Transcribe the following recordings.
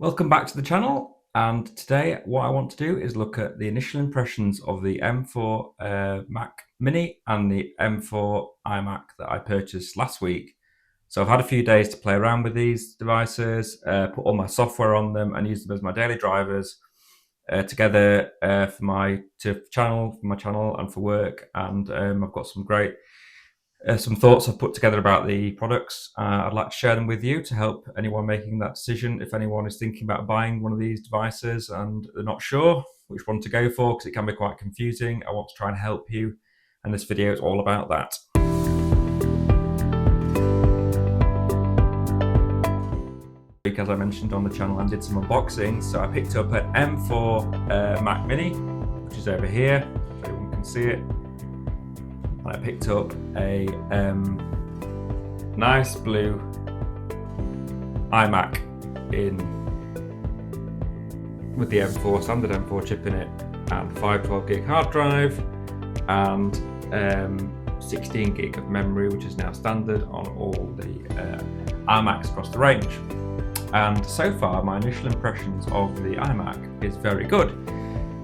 Welcome back to the channel, and today what I want to do is look at the initial impressions of the M4 Mac Mini and the M4 iMac that I purchased last week. So I've had a few days to play around with these devices, put all my software on them and use them as my daily drivers together for my channel and for work. And I've got some great some thoughts I've put together about the products. I'd like to share them with you to help anyone making that decision. If anyone is thinking about buying one of these devices and they're not sure which one to go for, because it can be quite confusing, I want to try and help you. And this video is all about that. As I mentioned on the channel, I did some unboxings. So I picked up an M4 Mac Mini, which is over here, if anyone can see it. I picked up a nice blue iMac with the M4 standard M4 chip in it, and 512 gig hard drive, and 16 gig of memory, which is now standard on all the iMacs across the range. And so far, my initial impressions of the iMac is very good.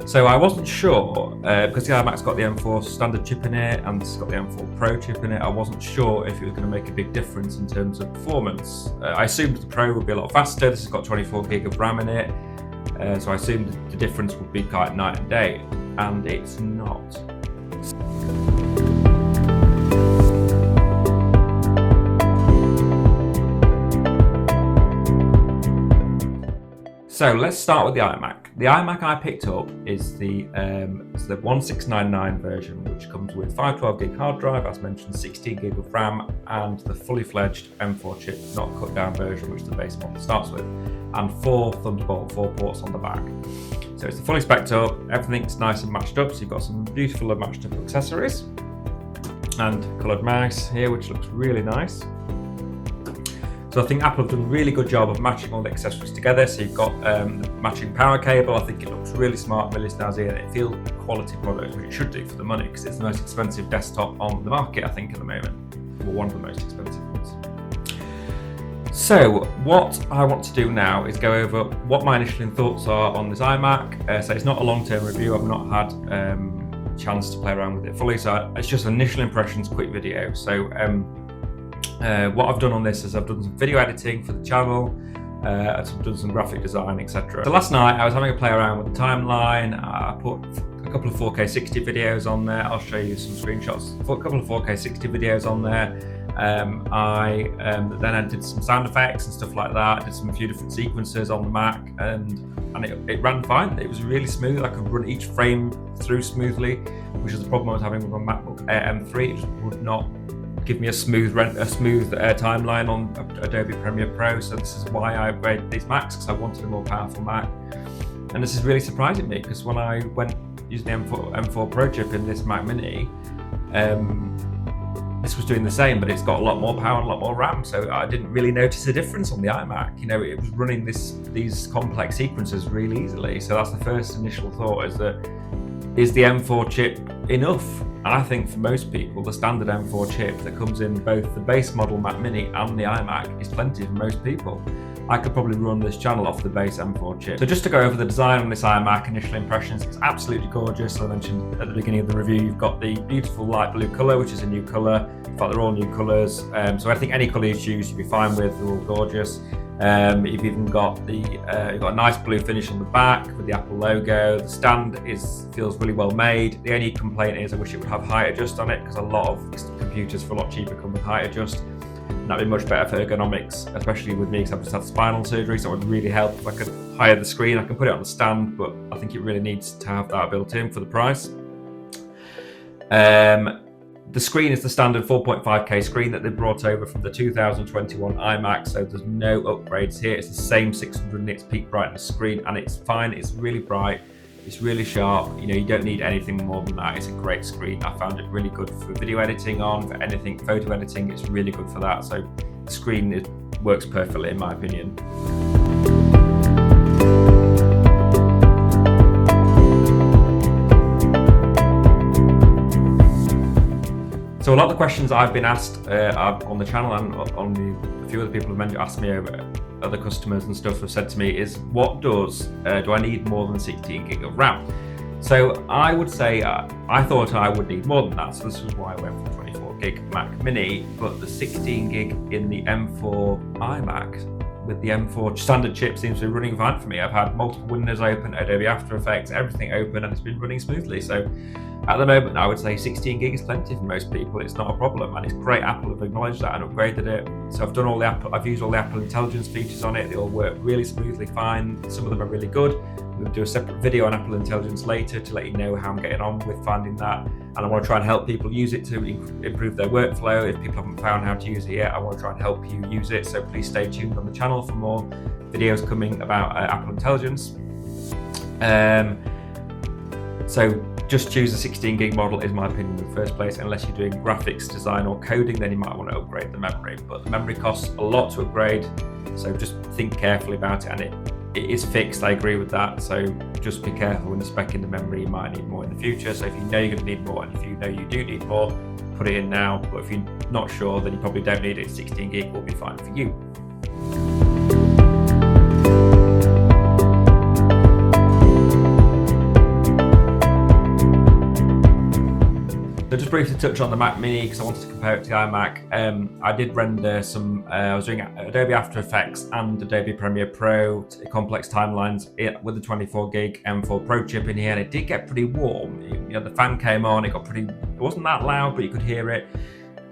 So I wasn't sure, because the iMac's got the M4 standard chip in it and this has got the M4 Pro chip in it, I wasn't sure if it was going to make a big difference in terms of performance. I assumed the Pro would be a lot faster. This has got 24 gig of RAM in it, so I assumed the difference would be quite night and day, and it's not. So let's start with the iMac. The iMac I picked up is the 1699 version, which comes with 512 gig hard drive, as mentioned, 16 gig of RAM, and the fully fledged M4 chip, not cut down version, which the base model starts with, and 4 Thunderbolt 4 ports on the back. So it's fully spec'd up, everything's nice and matched up, so you've got some beautiful and matched up accessories, and coloured mouse here, which looks really nice. So I think Apple have done a really good job of matching all the accessories together. So you've got the matching power cable. I think it looks really smart, really snazzy, and it feels a quality product, which it should do for the money, because it's the most expensive desktop on the market, I think, at the moment. Well, one of the most expensive ones. So what I want to do now is go over what my initial thoughts are on this iMac. So it's not a long-term review. I've not had chance to play around with it fully. So it's just initial impressions, quick video. So what I've done on this is I've done some video editing for the channel, I've done some graphic design, etc. So last night I was having a play around with the timeline. I put a couple of 4K 60 videos on there. I'll show you some screenshots. A couple of 4K 60 videos on there. Then I did some sound effects and stuff like that. I did a few different sequences on the Mac, and it ran fine. It was really smooth. I could run each frame through smoothly, which is the problem I was having with my MacBook Air M3. It just would not give me a smooth timeline on Adobe Premiere Pro. So this is why I upgraded these Macs, because I wanted a more powerful Mac. And this is really surprising me, because when I went using the M4 Pro chip in this Mac Mini, this was doing the same, but it's got a lot more power and a lot more RAM. So I didn't really notice a difference on the iMac. You know, it was running these complex sequences really easily. So that's the first initial thought, is the M4 chip enough? And I think for most people, the standard M4 chip that comes in both the base model Mac Mini and the iMac is plenty for most people. I could probably run this channel off the base M4 chip. So just to go over the design on this iMac, initial impressions, it's absolutely gorgeous. As I mentioned at the beginning of the review, you've got the beautiful light blue colour, which is a new colour. In fact, they're all new colours. So I think any colour you choose, you'll be fine with. They're all gorgeous. You've even got you've got a nice blue finish on the back with the Apple logo. The stand feels really well made. The only complaint is I wish it would have height adjust on it, because a lot of computers for a lot cheaper come with height adjust. And that'd be much better for ergonomics, especially with me, because I've just had spinal surgery, so it would really help if I could higher the screen. I can put it on the stand, but I think it really needs to have that built in for the price. The screen is the standard 4.5K screen that they brought over from the 2021 iMac, so there's no upgrades here. It's the same 600 nits peak brightness screen, and it's fine. It's really bright. It's really sharp. You know, you don't need anything more than that. It's a great screen. I found it really good for video editing for anything, photo editing. It's really good for that. So the screen works perfectly, in my opinion. So a lot of the questions I've been asked on the channel and on a few other people have asked me over other customers and stuff have said to me is, what do I need more than 16 gig of RAM? So I would say I thought I would need more than that, so this was why I went for 24 gig Mac Mini, but the 16 gig in the M4 iMac with the M4 standard chip seems to be running fine for me. I've had multiple windows open, Adobe After Effects, everything open, and it's been running smoothly. So at the moment, I would say 16 gig is plenty for most people. It's not a problem, and it's great. Apple have acknowledged that and upgraded it. So I've used all the Apple Intelligence features on it. They all work really smoothly, fine. Some of them are really good. We'll do a separate video on Apple Intelligence later to let you know how I'm getting on with finding that. And I want to try and help people use it to improve their workflow. If people haven't found how to use it yet, I want to try and help you use it. So please stay tuned on the channel for more videos coming about Apple Intelligence. So just choose a 16 gig model is my opinion in the first place. Unless you're doing graphics design or coding, then you might want to upgrade the memory. But the memory costs a lot to upgrade, so just think carefully about it. And it is fixed, I agree with that. So just be careful when you're speccing the memory. You might need more in the future. So if you know you're going to need more, and if you know you do need more, put it in now. But if you're not sure, then you probably don't need it. 16 gig will be fine for you. So just briefly touch on the Mac Mini because I wanted to compare it to the iMac. I did render some, I was doing Adobe After Effects and Adobe Premiere Pro complex timelines with the 24 gig M4 Pro chip in here, and it did get pretty warm. The fan came on, it wasn't that loud, but you could hear it.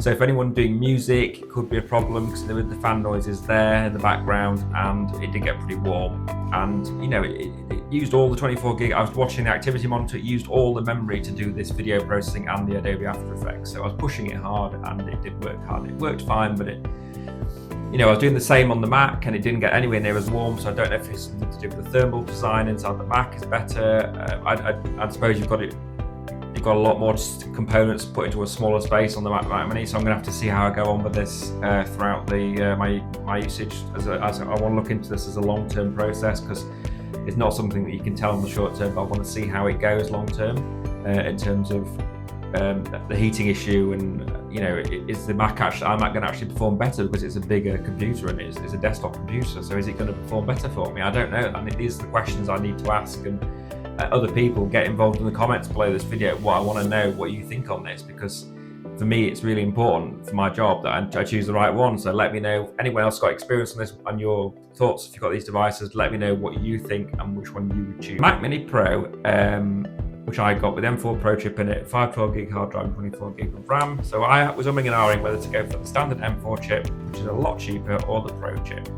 So if anyone doing music, it could be a problem because the fan noise is there in the background, and it did get pretty warm. And it used all the 24 gig. I was watching the activity monitor, it used all the memory to do this video processing and the Adobe After Effects. So I was pushing it hard, and it did work hard. It worked fine, but I was doing the same on the Mac, and it didn't get anywhere near as warm. So I don't know if it's something to do with the thermal design inside the Mac is better. I suppose you've got a lot more components put into a smaller space on the Mac Mini, so I'm going to have to see how I go on with this throughout my usage. As I want to look into this as a long-term process, because it's not something that you can tell in the short term, but I want to see how it goes long term in terms of the heating issue, and is the iMac going to actually perform better because it's a bigger computer and it's a desktop computer? So is it going to perform better for me? I don't know. I mean, these are the questions I need to ask, and other people get involved in the comments below this video. What I want to know what you think on this, because for me it's really important for my job that I choose the right one. So let me know, anyone else got experience on this and your thoughts. If you've got these devices, let me know what you think and which one you would choose. Mac Mini Pro, which I got with M4 Pro chip in it, 512 gig hard drive, 24 gig of RAM. So I was umming and ahhing whether to go for the standard M4 chip, which is a lot cheaper, or the Pro chip.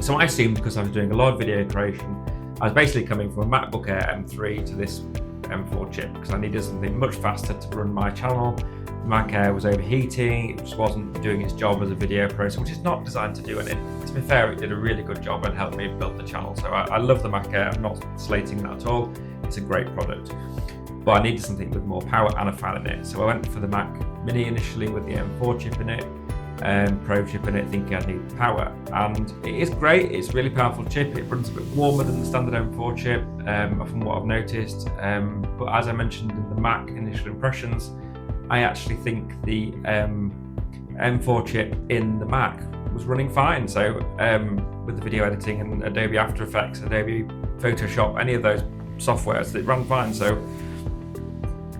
So I assumed, because I was doing a lot of video creation, I was basically coming from a MacBook Air M3 to this M4 chip because I needed something much faster to run my channel. The Mac Air was overheating, it just wasn't doing its job as a video processor, which is not designed to do. And to be fair, it did a really good job and helped me build the channel. So I love the Mac Air, I'm not slating that at all. It's a great product. But I needed something with more power and a fan in it. So I went for the Mac Mini initially with the M4 chip in it. Pro chip in it, thinking I'd need power, and it is great. It's a really powerful chip. It runs a bit warmer than the standard M4 chip from what I've noticed, but as I mentioned in the Mac initial impressions, I actually think the M4 chip in the Mac was running fine. So with the video editing and Adobe After Effects, Adobe Photoshop, any of those softwares, it ran fine. So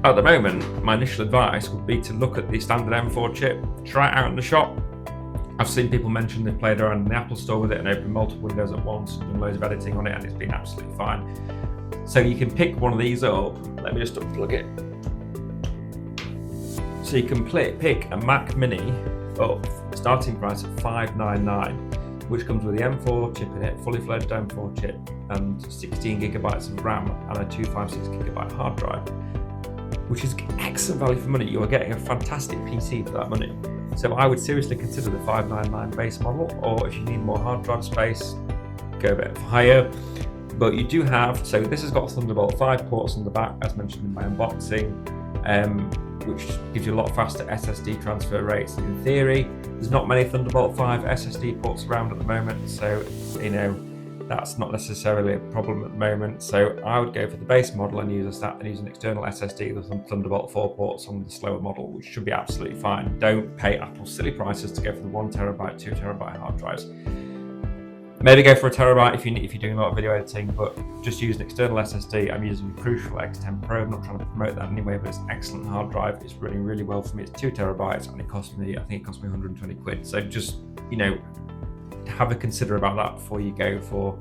at the moment, my initial advice would be to look at the standard M4 chip, try it out in the shop. I've seen people mention they've played around in the Apple Store with it and opened multiple windows at once, done loads of editing on it, and it's been absolutely fine. So you can pick one of these up. Let me just unplug it. So you can pick a Mac Mini up, starting price at $599, which comes with the M4 chip in it, fully fledged M4 chip, and 16 gigabytes of RAM and a 256 gigabyte hard drive, which is excellent value for money. You are getting a fantastic PC for that money. So I would seriously consider the $599 base model, or if you need more hard drive space, go a bit higher. But you do have, so this has got Thunderbolt 5 ports on the back, as mentioned in my unboxing, which gives you a lot faster SSD transfer rates. In theory, there's not many Thunderbolt 5 SSD ports around at the moment, so that's not necessarily a problem at the moment. So I would go for the base model and use an external SSD with some Thunderbolt 4 ports on the slower model, which should be absolutely fine. Don't pay Apple's silly prices to go for the 1 terabyte, 2 terabyte hard drives. Maybe go for a terabyte if you're doing a lot of video editing, but just use an external SSD. I'm using a Crucial X10 Pro. I'm not trying to promote that anyway, but it's an excellent hard drive. It's running really well for me. It's 2 terabytes, and I think it cost me 120 quid. So just, have a consider about that before you go for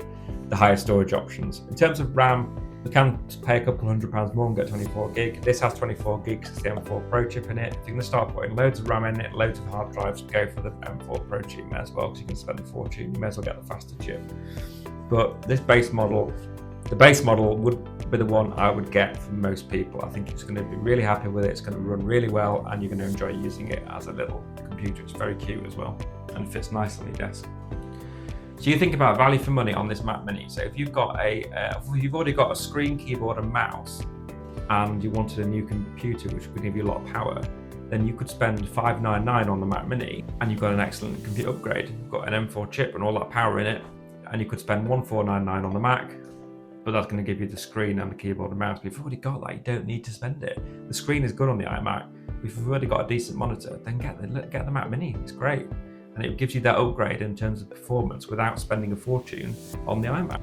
the higher storage options. In terms of RAM, you can pay a couple £100 more and get 24 gig. This has 24 gigs, it's the M4 Pro chip in it. If you're going to start putting loads of RAM in it, loads of hard drives, go for the M4 Pro chip as well, because you can spend a fortune. You may as well get the faster chip. But this base model, the base model would be the one I would get for most people. I think it's going to be really happy with it. It's going to run really well, and you're going to enjoy using it as a little computer. It's very cute as well, and fits nice on your desk. So you think about value for money on this Mac Mini. So if you've got if you've already got a screen, keyboard and mouse, and you wanted a new computer which would give you a lot of power, then you could spend $599 on the Mac Mini and you've got an excellent computer upgrade. You've got an M4 chip and all that power in it, and you could spend $1499 on the Mac, but that's going to give you the screen and the keyboard and mouse. But if you've already got that, you don't need to spend it. The screen is good on the iMac. If you've already got a decent monitor, then get the Mac Mini. It's great. And it gives you that upgrade in terms of performance without spending a fortune on the iMac.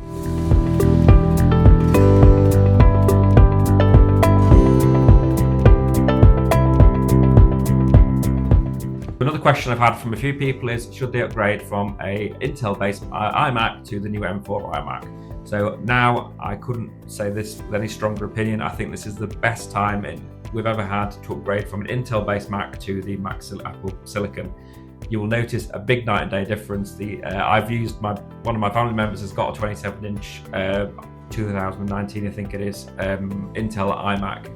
Another question I've had from a few people is, should they upgrade from a Intel-based iMac to the new M4 iMac? So now I couldn't say this with any stronger opinion. I think this is the best time we've ever had to upgrade from an Intel-based Mac to the Apple Silicon. You will notice a big night and day difference. I've used one of my family members has got a 27-inch 2019, I think it is, Intel iMac,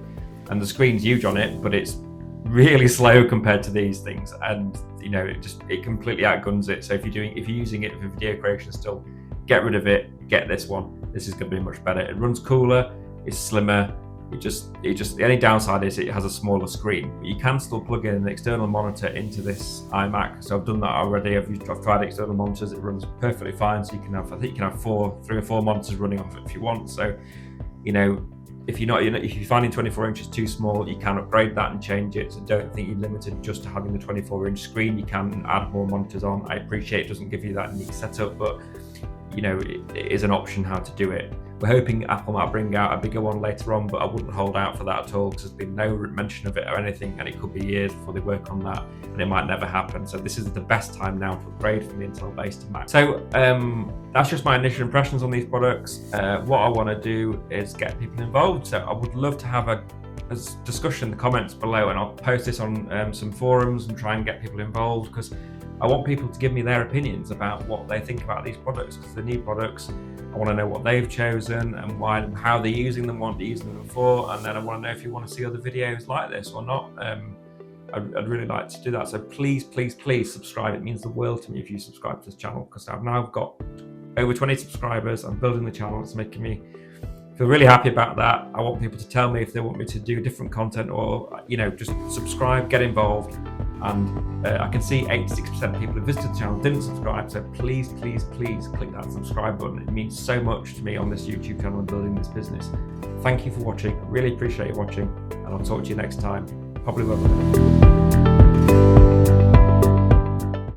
and the screen's huge on it, but it's really slow compared to these things, and it completely outguns it. So if you're using it for video creation still, get rid of it. Get this one. This is going to be much better. It runs cooler. It's slimmer. The only downside is it has a smaller screen, but you can still plug in an external monitor into this iMac. So I've done that already. I've tried external monitors. It runs perfectly fine. So you can have 3 or 4 monitors running off it if you want. So, if you're finding 24 inches too small, you can upgrade that and change it. So don't think you're limited just to having the 24-inch screen. You can add more monitors on. I appreciate it doesn't give you that neat setup, but it is an option how to do it. We're hoping Apple might bring out a bigger one later on, but I wouldn't hold out for that at all, because there's been no mention of it or anything, and it could be years before they work on that, and it might never happen. So this is the best time now to upgrade from the Intel base to Mac. So that's just my initial impressions on these products. What I want to do is get people involved. So I would love to have a discussion in the comments below, and I'll post this on some forums and try and get people involved, because I want people to give me their opinions about what they think about these products, because they're new products. I want to know what they've chosen and how they're using them, what they're using them for, and then I want to know if you want to see other videos like this or not. I'd really like to do that. So please subscribe. It means the world to me if you subscribe to this channel, because I've now got over 20 subscribers. I'm building the channel. It's making me feel really happy about that. I want people to tell me if they want me to do different content, or just subscribe, get involved. And I can see 86% of people who visited the channel didn't subscribe, so please click that subscribe button. It means so much to me on this YouTube channel and building this business. Thank you for watching. I really appreciate you watching, and I'll talk to you next time. Probably won't.